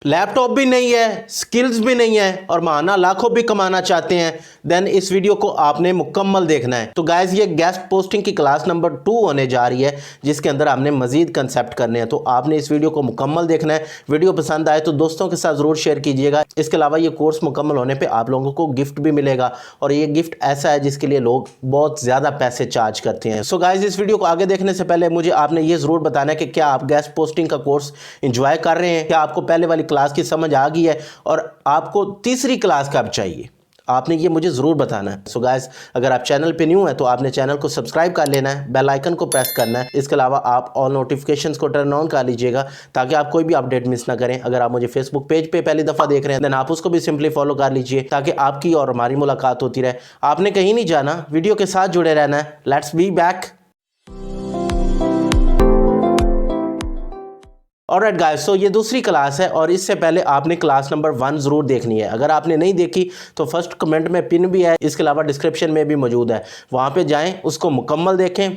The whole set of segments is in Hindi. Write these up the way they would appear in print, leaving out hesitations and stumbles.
लैपटॉप भी नहीं है, स्किल्स भी नहीं है और महाना लाखों भी कमाना चाहते हैं, देन इस वीडियो को आपने मुकम्मल देखना है। तो गाइज ये गेस्ट पोस्टिंग की क्लास नंबर 2 होने जा रही है, जिसके अंदर हमने मजीद कंसेप्ट करने हैं। तो आपने इस वीडियो को मुकम्मल देखना है। वीडियो पसंद आए तो दोस्तों के साथ ज़रूर शेयर कीजिएगा। इसके अलावा ये कोर्स मुकम्मल होने पर आप लोगों को गिफ्ट भी मिलेगा, और ये गिफ्ट ऐसा है जिसके लिए लोग बहुत ज़्यादा पैसे चार्ज करते हैं। सो गाइज इस वीडियो को आगे देखने से पहले मुझे आपने ये ज़रूर बताना है कि क्या आप गेस्ट पोस्टिंग का कोर्स इंजॉय कर रहे हैं, क्या आपको पहले वाली क्लास की समझ आ गई है और आपको तीसरी क्लास कब चाहिए, आपने ये मुझे ज़रूर बताना है। सो गाइस अगर आप चैनल पे न्यू हैं तो आपने चैनल को सब्सक्राइब कर लेना है, बेल आइकन को प्रेस करना है। इसके अलावा आप ऑल नोटिफिकेशंस को टर्न ऑन कर लीजिएगा ताकि आप कोई भी अपडेट मिस ना करें। अगर आप मुझे फेसबुक पेज पे पहली दफ़ा देख रहे हैं देन आप उसको भी सिंपली फॉलो कर लीजिए ताकि आपकी और हमारी मुलाकात होती रहे। आपने कहीं नहीं जाना, वीडियो के साथ जुड़े रहना है। Let's be back. Alright guys, so ये दूसरी क्लास है और इससे पहले आपने क्लास नंबर 1 ज़रूर देखनी है। अगर आपने नहीं देखी तो फर्स्ट कमेंट में पिन भी है, इसके अलावा डिस्क्रिप्शन में भी मौजूद है, वहाँ पे जाएं, उसको मुकम्मल देखें,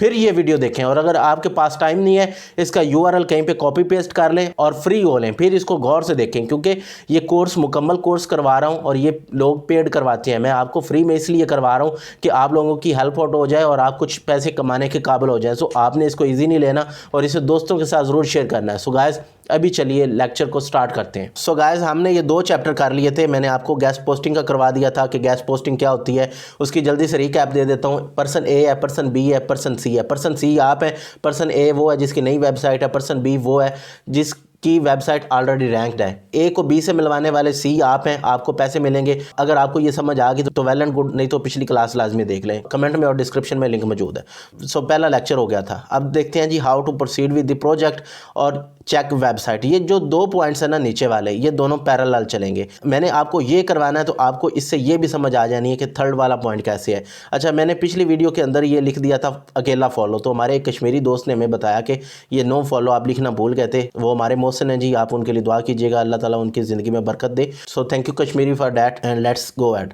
फिर ये वीडियो देखें। और अगर आपके पास टाइम नहीं है, इसका यूआरएल कहीं पे कॉपी पेस्ट कर लें और फ्री हो लें, फिर इसको गौर से देखें, क्योंकि ये कोर्स मुकम्मल कोर्स करवा रहा हूँ और ये लोग पेड करवाते हैं। मैं आपको फ्री में इसलिए करवा रहा हूँ कि आप लोगों की हेल्प आउट हो जाए और आप कुछ पैसे कमाने के काबिल हो जाए। सो आपने इसको ईजी नहीं लेना और इसे दोस्तों के साथ ज़रूर शेयर करना है। सो गाइस अभी चलिए लेक्चर को स्टार्ट करते हैं। सो गाइस हमने ये 2 चैप्टर कर लिए थे। मैंने आपको गेस्ट पोस्टिंग का करवा दिया था कि गेस्ट पोस्टिंग क्या होती है, उसकी जल्दी से रिकैप दे देता हूँ। पर्सन ए है, पर्सन बी है, पर्सन सी है। पर्सन सी आप है, पर्सन ए वो है जिसकी नई वेबसाइट है, पर्सन बी वो है जिसकी वेबसाइट ऑलरेडी रैंक्ड है। ए को बी से मिलवाने वाले सी आप हैं, आपको पैसे मिलेंगे। अगर आपको ये समझ आ गई तो वेल एंड गुड, नहीं तो पिछली क्लास लाजमी देख लें, कमेंट में और डिस्क्रिप्शन में लिंक मौजूद है। सो पहला लेक्चर हो गया था। अब देखते हैं जी how to proceed with the project और चेक वेबसाइट। ये जो 2 पॉइंट्स है ना नीचे वाले, ये दोनों पैरेलल चलेंगे। मैंने आपको ये करवाना है तो आपको इससे ये भी समझ आ जानी है कि थर्ड वाला पॉइंट कैसे है। अच्छा, मैंने पिछली वीडियो के अंदर ये लिख दिया था अकेला फॉलो, तो हमारे एक कश्मीरी दोस्त ने हमें बताया कि ये नो फॉलो आप लिखना भूल गए थे। वो हमारे मोहसिन हैं जी, आप उनके लिए दुआ कीजिएगा, अल्लाह ताला उनकी ज़िंदगी में बरकत दे। So thank you Kashmiri for that and let's go ahead.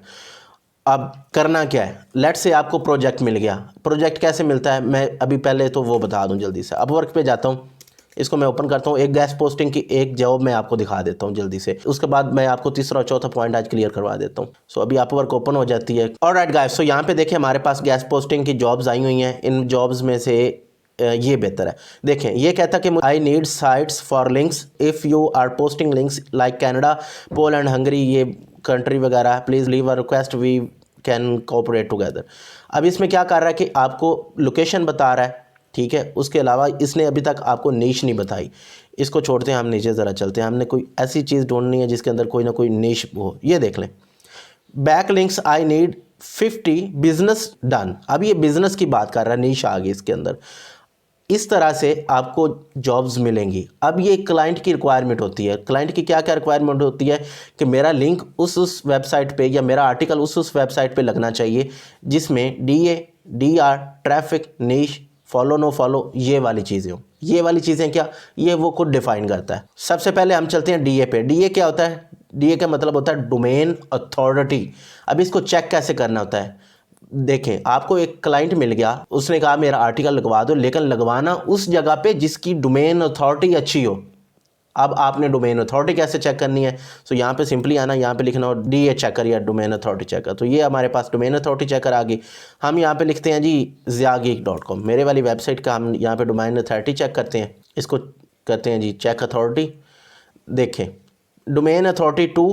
अब करना क्या है, लेट्स से आपको प्रोजेक्ट मिल गया। प्रोजेक्ट कैसे मिलता है मैं अभी पहले तो वो बता दूं जल्दी से। अपवर्क पे जाता हूँ, इसको मैं ओपन करता हूँ। एक गेस्ट पोस्टिंग की एक जॉब मैं आपको दिखा देता हूँ जल्दी से, उसके बाद मैं आपको तीसरा और चौथा पॉइंट आज क्लियर करवा देता हूँ। सो अभी अपवर्क ओपन हो जाती है। ऑलराइट गाइस, सो यहाँ पे देखिए हमारे पास गेस्ट पोस्टिंग की जॉब्स आई हुई हैं। इन जॉब्स में से ये बेहतर है। देखें ये कहता है कि I need sites for links if you are posting links like Canada, Poland, Hungary, ये कंट्री वगैरह, please leave a request, we can cooperate together. अब इसमें क्या कर रहा है कि आपको लोकेशन बता रहा है, ठीक है। उसके अलावा इसने अभी तक आपको नीश नहीं बताई। इसको छोड़ते हैं, हम नीचे ज़रा चलते हैं। हमने कोई ऐसी चीज़ ढूंढनी है जिसके अंदर कोई ना कोई नीश हो। ये देख लें, back links I need 50 business done. अब ये बिजनेस की बात कर रहा है, नीश आ गई इसके अंदर। इस तरह से आपको जॉब्स मिलेंगी। अब ये क्लाइंट की रिक्वायरमेंट होती है। क्लाइंट की क्या क्या रिक्वायरमेंट होती है कि मेरा लिंक उस वेबसाइट पे या मेरा आर्टिकल उस वेबसाइट पे लगना चाहिए जिसमें DA, DR, ट्रैफिक, नीश, फॉलो नो फॉलो, ये वाली चीज़ें हो। ये वाली चीज़ें क्या, ये वो खुद डिफाइन करता है। सबसे पहले हम चलते हैं DA पे। DA क्या होता है? DA का मतलब होता है डोमेन अथॉरिटी। अब इसको चेक कैसे करना होता है, देखें आपको एक क्लाइंट मिल गया, उसने कहा मेरा आर्टिकल लगवा दो, लेकिन लगवाना उस जगह पे जिसकी डोमेन अथॉरिटी अच्छी हो। अब आपने डोमेन अथॉरिटी कैसे चेक करनी है? सो यहाँ पे सिंपली आना, यहाँ पे लिखना हो DA चेकर या डोमेन अथॉरिटी चेकर। तो ये हमारे पास डोमेन अथॉरिटी चेकर आ गई। हम यहाँ पे लिखते हैं जी ziageek.com, मेरे वाली वेबसाइट का हम यहाँ पे डोमेन अथॉरिटी चेक करते हैं। इसको करते हैं जी चेक अथॉरिटी। देखें डोमेन अथॉरिटी 2,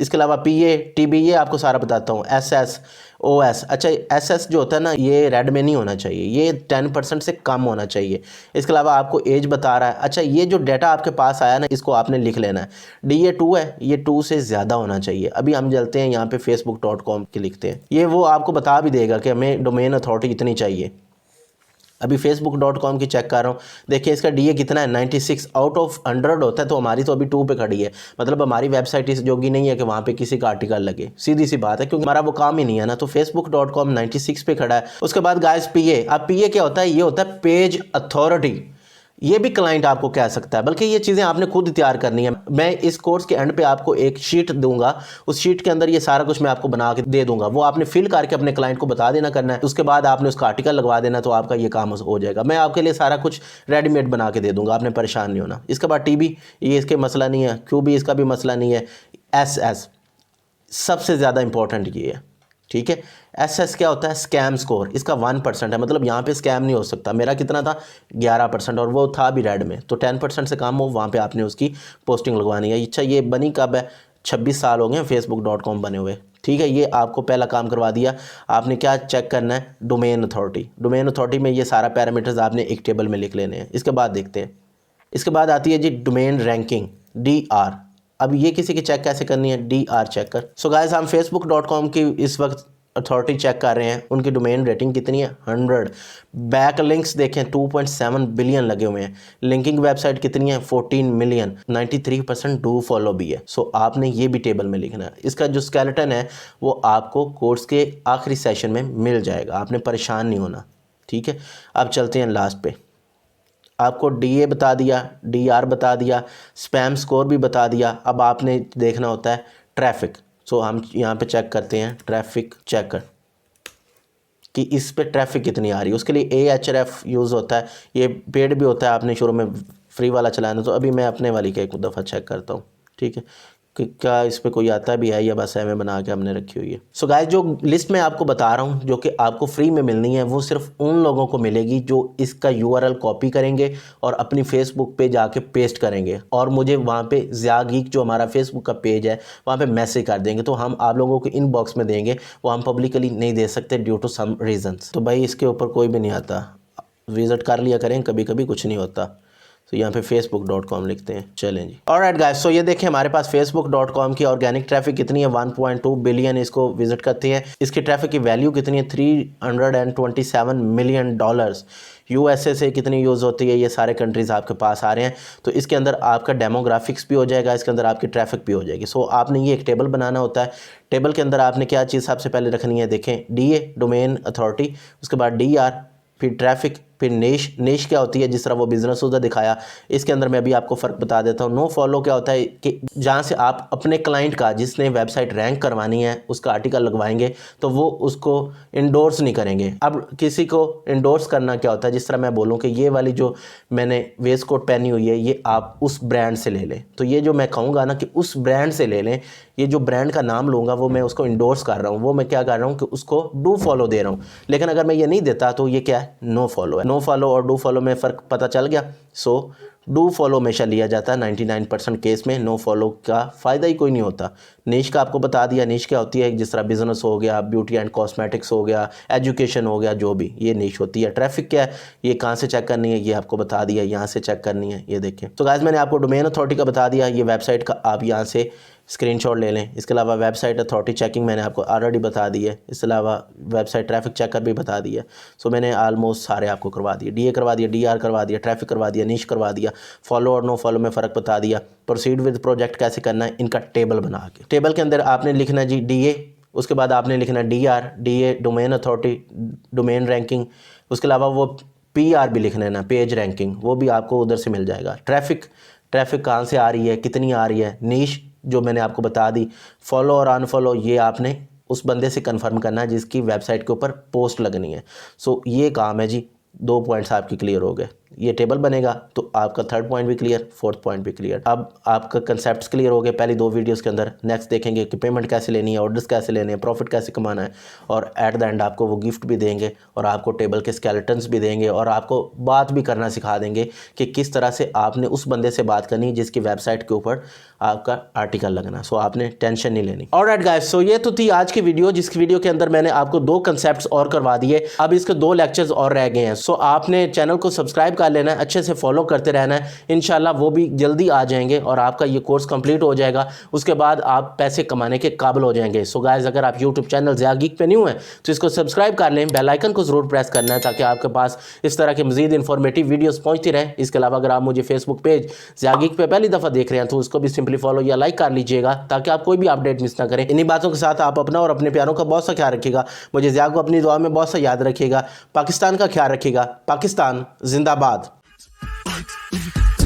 इसके अलावा PA TB, ये आपको सारा बताता हूँ, SS OS। अच्छा SS जो होता है ना, ये रेड में नहीं होना चाहिए, ये 10% से कम होना चाहिए। इसके अलावा आपको एज बता रहा है। अच्छा ये जो डाटा आपके पास आया ना, इसको आपने लिख लेना है। DA 2 है, ये 2 से ज़्यादा होना चाहिए। अभी हम चलते हैं यहाँ पे facebook.com के लिखते हैं, ये वो आपको बता भी देगा कि हमें डोमेन अथॉरिटी इतनी चाहिए। अभी facebook.com की चेक कर रहा हूँ, देखिए इसका DA कितना है, 96 आउट ऑफ 100 होता है, तो हमारी तो अभी 2 पे खड़ी है। मतलब हमारी वेबसाइट इस जोगी नहीं है कि वहाँ पे किसी का आर्टिकल लगे, सीधी सी बात है, क्योंकि हमारा वो काम ही नहीं है ना। तो facebook.com 96 पे खड़ा है। उसके बाद गाइस PA, अब PA क्या होता है? ये होता है पेज अथॉरिटी। ये भी क्लाइंट आपको कह सकता है, बल्कि ये चीज़ें आपने खुद तैयार करनी है। मैं इस कोर्स के एंड पे आपको एक शीट दूंगा, उस शीट के अंदर ये सारा कुछ मैं आपको बना के दे दूंगा, वो आपने फिल करके अपने क्लाइंट को बता देना करना है, उसके बाद आपने उसका आर्टिकल लगवा देना, तो आपका ये काम हो जाएगा। मैं आपके लिए सारा कुछ रेडीमेड बना के दे दूंगा, आपने परेशान नहीं होना। इसके बाद टीबी, ये इसके मसला नहीं है, क्यूबी इसका भी मसला नहीं है। एस सबसे ज़्यादा इंपॉर्टेंट ये है, ठीक है। एस क्या होता है? स्कैम स्कोर, इसका 1% है, मतलब यहाँ पे स्कैम नहीं हो सकता। मेरा कितना था? 11%, और वो था भी रेड में, तो 10% से कम हो वहाँ पे आपने उसकी पोस्टिंग लगवानी है। अच्छा, ये बनी कब है? 26 साल हो गए facebook.com बने हुए, ठीक है। ये आपको पहला काम करवा दिया। आपने क्या चेक करना है? Domain authority. डोमेन अथॉरिटी में ये सारा पैरामीटर्स आपने एक टेबल में लिख लेने हैं। इसके बाद देखते हैं, इसके बाद आती है जी डोमेन रैंकिंग, DR। अब ये किसी की चेक कैसे करनी है? DR चेक कर। सो गाइस, हम facebook.com की इस वक्त अथॉरिटी चेक कर रहे हैं, उनकी डोमेन रेटिंग कितनी है? 100। बैक लिंक्स देखें, 2.7 बिलियन लगे हुए हैं। लिंकिंग वेबसाइट कितनी है? 14 मिलियन। 93% डू फॉलो भी है। सो आपने ये भी टेबल में लिखना है। इसका जो स्केलेटन है वो आपको कोर्स के आखिरी सेशन में मिल जाएगा, आपने परेशान नहीं होना, ठीक है। अब चलते हैं लास्ट पे। आपको DA बता दिया, DR बता दिया, स्पैम स्कोर भी बता दिया। अब आपने देखना होता है ट्रैफिक। सो हम यहाँ पे चेक करते हैं ट्रैफिक चेकर कि इस पे ट्रैफिक कितनी आ रही है। उसके लिए Ahref यूज़ होता है, ये पेड भी होता है, आपने शुरू में फ्री वाला चलाना। तो अभी मैं अपने वाली का एक दफ़ा चेक करता हूँ, ठीक है, कि क्या इस पर कोई आता भी है या बस एम बना के हमने रखी हुई है। सो गाइस, जो लिस्ट मैं आपको बता रहा हूँ जो कि आपको फ्री में मिलनी है, वो सिर्फ उन लोगों को मिलेगी जो इसका URL कॉपी करेंगे और अपनी फेसबुक पे जाके पेस्ट करेंगे, और मुझे वहाँ पे ज़िया गीक जो हमारा फेसबुक का पेज है वहाँ पे मैसेज कर देंगे, तो हम आप लोगों को इनबॉक्स में देंगे। वो हम पब्लिकली नहीं दे सकते ड्यू टू सम रीजंस। तो भाई इसके ऊपर कोई भी नहीं आता, विजिट कर लिया करें, कभी कभी कुछ नहीं होता। तो यहाँ पे facebook.com लिखते हैं, चलें जी। ऑलराइट गाइस, सो ये देखें हमारे पास facebook.com की ऑर्गेनिक ट्रैफिक कितनी है? 1.2 बिलियन इसको विजिट करती है। इसकी ट्रैफिक की वैल्यू कितनी है? $327 मिलियन। USA से कितनी यूज़ होती है? ये सारे कंट्रीज़ आपके पास आ रहे हैं। तो इसके अंदर आपका डेमोग्राफिक्स भी हो जाएगा, इसके अंदर आपकी ट्रैफिक भी हो जाएगी। सो आपने ये एक टेबल बनाना होता है। टेबल के अंदर आपने क्या चीज़ सबसे पहले रखनी है? देखें, DA डोमेन अथॉरिटी, उसके बाद DR, फिर ट्रैफिक, फिर नेश क्या होती है, जिस तरह वो बिजनेस उधर दिखाया। इसके अंदर मैं अभी आपको फ़र्क बता देता हूँ। नो फॉलो क्या होता है कि जहाँ से आप अपने क्लाइंट का, जिसने वेबसाइट रैंक करवानी है, उसका आर्टिकल लगवाएंगे तो वो उसको इंडोर्स नहीं करेंगे। अब किसी को इंडोर्स करना क्या होता है? जिस तरह मैं बोलूँ कि ये वाली जो मैंने वेस्ट कोट पहनी हुई है, ये आप उस ब्रांड से ले लें, तो ये जो मैं कहूँगा ना कि उस ब्रांड से ले लें, ये जो ब्रांड का नाम लूँगा वो मैं उसको इंडोर्स कर रहा हूँ, वो मैं क्या कर रहा हूँ कि उसको डू फॉलो दे रहा हूँ। लेकिन अगर मैं ये नहीं देता तो ये क्या है? नो फॉलो है। नो फॉलो और डू फॉलो में फ़र्क पता चल गया। सो डू फॉलो हमेशा लिया जाता है 99% केस में, नो फॉलो का फ़ायदा ही कोई नहीं होता। नीश का आपको बता दिया, नीश क्या होती है, जिस तरह बिजनेस हो गया, ब्यूटी एंड कॉस्मेटिक्स हो गया, एजुकेशन हो गया, जो भी ये नीश होती है। ट्रैफिक क्या है, ये कहाँ से चेक करनी है, ये आपको बता दिया, यहाँ से चेक करनी है, ये देखें। तो गाइस, मैंने आपको डोमेन अथॉरिटी का बता दिया, ये वेबसाइट का आप यहाँ से स्क्रीनशॉट ले लें। इसके अलावा वेबसाइट अथॉरिटी चेकिंग मैंने आपको ऑलरेडी बता दी है। इसके अलावा वेबसाइट ट्रैफिक चेकर भी बता दिया। सो मैंने ऑलमोस्ट सारे आपको करवा दिए। DA करवा दिया, DR करवा दिया, ट्रैफिक करवा दिया, नीश करवा दिया, फॉलो और नो फॉलो में फ़र्क बता दिया। प्रोसीड विद प्रोजेक्ट कैसे करना है, इनका टेबल बना के, टेबल के अंदर आपने लिखना है जी DA, उसके बाद आपने लिखना है DA domain authority, domain ranking. उसके अलावा वो PR भी लिखना है ना, पेज रैंकिंग, वो भी आपको उधर से मिल जाएगा। ट्रैफिक कहाँ से आ रही है, कितनी आ रही है। नीश जो मैंने आपको बता दी। फॉलो और अनफॉलो ये आपने उस बंदे से कंफर्म करना है जिसकी वेबसाइट के ऊपर पोस्ट लगनी है। सो ये काम है जी। 2 पॉइंट्स आपके क्लियर हो गए। ये टेबल बनेगा तो आपका 3rd पॉइंट भी क्लियर, 4th पॉइंट भी क्लियर। अब आपका कंसेप्ट्स क्लियर हो गए पहली 2 वीडियोस के अंदर। नेक्स्ट देखेंगे कि पेमेंट कैसे लेनी है, ऑर्डर्स कैसे लेने हैं, प्रॉफिट कैसे कमाना है, और एट द एंड आपको वो गिफ्ट भी देंगे और आपको टेबल के स्केलेटन्स भी देंगे और आपको बात भी करना सिखा देंगे कि किस तरह से आपने उस बंदे से बात करनी है जिसकी वेबसाइट के ऊपर आपका आर्टिकल लगना। सो आपने टेंशन नहीं लेनी। ऑलराइट गाइस, सो ये तो थी आज की वीडियो, जिसकी वीडियो के अंदर मैंने आपको 2 कंसेप्ट्स और करवा दिए। अब इसके 2 लेक्चर्स और रह गए हैं। सो आपने चैनल को सब्सक्राइब कर लेना है, अच्छे से फॉलो करते रहना है। इंशाल्लाह वो भी जल्दी आ जाएंगे और आपका ये कोर्स कंप्लीट हो जाएगा। उसके बाद आप पैसे कमाने के काबिल हो जाएंगे। सो गाइस, अगर आप यूट्यूब चैनल ज़िया गीक पे न्यू हैं तो इसको सब्सक्राइब कर लें, बेल आइकन को ज़रूर प्रेस करना है ताकि आपके पास इस तरह के मज़ीद इन्फॉर्मेटिव वीडियोस पहुंचती रहे। इसके अलावा अगर आप मुझे फेसबुक पेज ज़िया गीक पे पहली दफ़ा देख रहे हैं तो उसको भी सिंपली फॉलो या लाइक कर लीजिएगा ताकि आप कोई भी अपडेट मिस ना करें। इन्हीं बातों के साथ आप अपना और अपने प्यारों का बहुत सा ख्याल रखिएगा। मुझे ज़िया को अपनी दुआ में बहुत सा याद रखिएगा। पाकिस्तान का ख्याल रखिएगा। पाकिस्तान जिंदाबाद। है।